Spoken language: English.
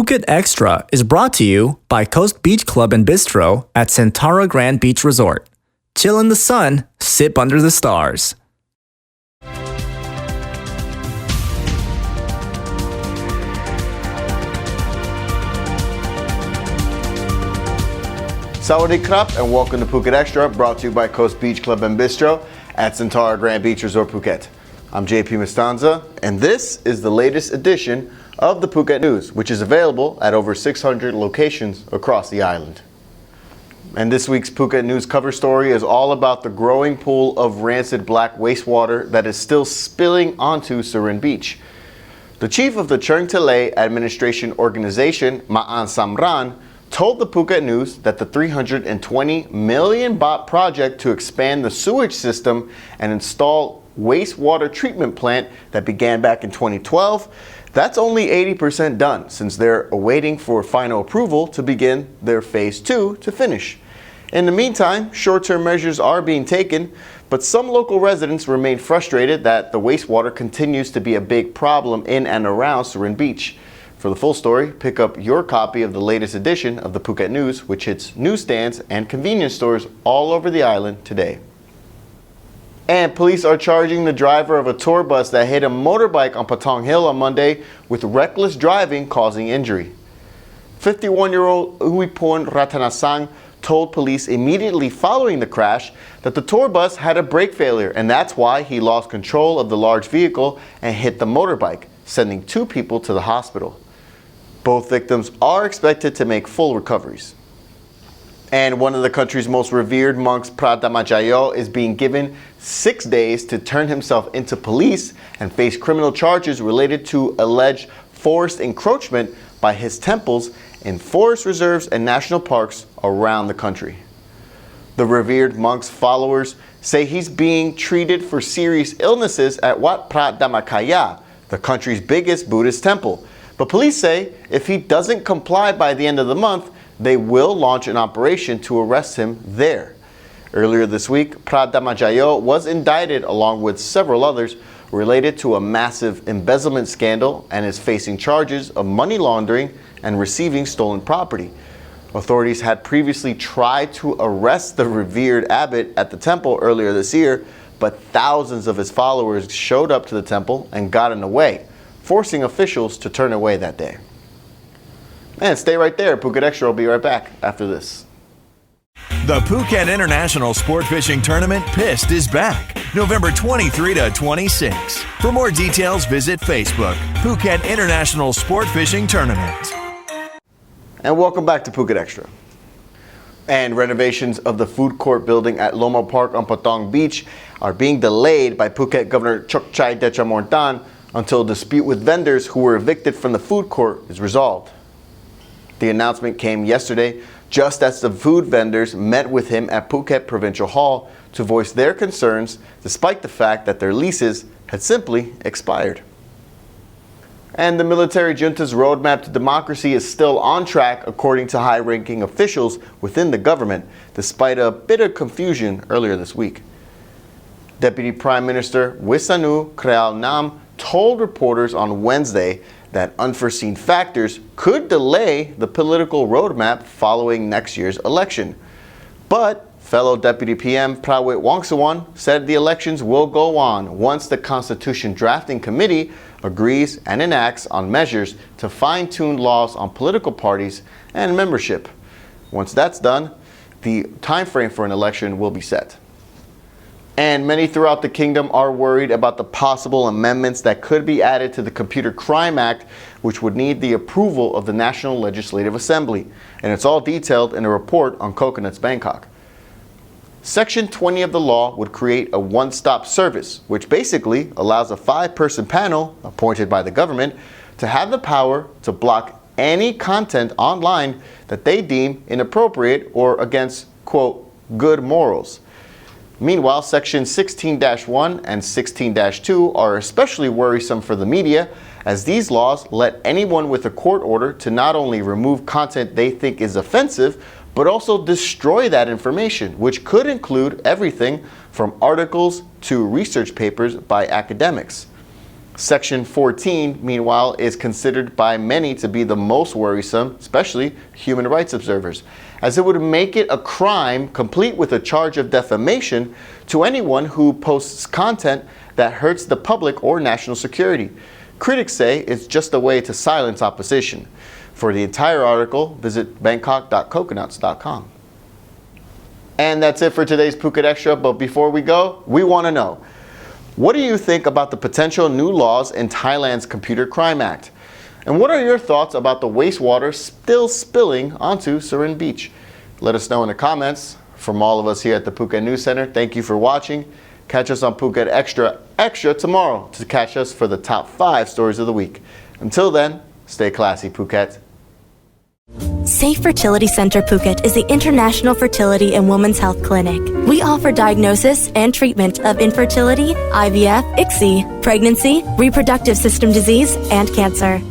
Phuket Extra is brought to you by Coast Beach Club and Bistro at Centara Grand Beach Resort. Chill in the sun, sip under the stars. Sawadee krap and welcome to Phuket Extra, brought to you by Coast Beach Club and Bistro at Centara Grand Beach Resort, Phuket. I'm JP Mastanza, and this is the latest edition of the Phuket News, which is available at over 600 locations across the island. And this week's Phuket News cover story is all about the growing pool of rancid black wastewater that is still spilling onto Surin Beach. The chief of the Cheng Tele Administration Organization, Ma'an Samran, told the Phuket News that the 320 million baht project to expand the sewage system and install wastewater treatment plant that began back in 2012, that's only 80% done, since they're awaiting for final approval to begin their phase 2 to finish. In the meantime, short-term measures are being taken, but some local residents remain frustrated that the wastewater continues to be a big problem in and around Surin Beach. For the full story, pick up your copy of the latest edition of the Phuket News, which hits newsstands and convenience stores all over the island today. And police are charging the driver of a tour bus that hit a motorbike on Patong Hill on Monday with reckless driving causing injury. 51-year-old Uipon Ratanasang told police immediately following the crash that the tour bus had a brake failure, and that's why he lost control of the large vehicle and hit the motorbike, sending 2 people to the hospital. Both victims are expected to make full recoveries. And one of the country's most revered monks, Pradamajayo, is being given 6 days to turn himself into police and face criminal charges related to alleged forest encroachment by his temples in forest reserves and national parks around the country. The revered monk's followers say he's being treated for serious illnesses at Wat Pradamakhaya, the country's biggest Buddhist temple. But police say if he doesn't comply by the end of the month, they will launch an operation to arrest him there. Earlier this week, Pradamajayo was indicted along with several others related to a massive embezzlement scandal and is facing charges of money laundering and receiving stolen property. Authorities had previously tried to arrest the revered abbot at the temple earlier this year, but thousands of his followers showed up to the temple and got in the way, forcing officials to turn away that day. And stay right there. Phuket Extra will be right back after this. The Phuket International Sport Fishing Tournament Pissed is back, November 23 to 26. For more details, visit Facebook, Phuket International Sport Fishing Tournament. And welcome back to Phuket Extra. And renovations of the food court building at Loma Park on Patong Beach are being delayed by Phuket Governor Chokchai Dechamortan until a dispute with vendors who were evicted from the food court is resolved. The announcement came yesterday, just as the food vendors met with him at Phuket Provincial Hall to voice their concerns, despite the fact that their leases had simply expired. And the military junta's roadmap to democracy is still on track, according to high-ranking officials within the government, despite a bit of confusion earlier this week. Deputy Prime Minister Wisanu Kreal Nam told reporters on Wednesday that unforeseen factors could delay the political roadmap following next year's election. But fellow Deputy PM Prawit Wongsuwon said the elections will go on once the Constitution Drafting Committee agrees and enacts on measures to fine-tune laws on political parties and membership. Once that's done, the time frame for an election will be set. And many throughout the kingdom are worried about the possible amendments that could be added to the Computer Crime Act, which would need the approval of the National Legislative Assembly. And it's all detailed in a report on Coconuts Bangkok. Section 20 of the law would create a one-stop service, which basically allows a 5-person panel, appointed by the government, to have the power to block any content online that they deem inappropriate or against, quote, good morals. Meanwhile, Section 16-1 and 16-2 are especially worrisome for the media, as these laws let anyone with a court order to not only remove content they think is offensive, but also destroy that information, which could include everything from articles to research papers by academics. Section 14, meanwhile, is considered by many to be the most worrisome, especially human rights observers, as it would make it a crime complete with a charge of defamation to anyone who posts content that hurts the public or national security. Critics say it's just a way to silence opposition. For the entire article, visit bangkok.coconuts.com. And that's it for today's Phuket Extra, but before we go, we want to know, what do you think about the potential new laws in Thailand's Computer Crime Act? And what are your thoughts about the wastewater still spilling onto Surin Beach? Let us know in the comments. From all of us here at the Phuket News Center, thank you for watching. Catch us on Phuket Extra tomorrow to catch us for the top 5 stories of the week. Until then, stay classy, Phuket. Safe Fertility Center Phuket is the international fertility and women's health clinic. We offer diagnosis and treatment of infertility, IVF, ICSI, pregnancy, reproductive system disease, and cancer.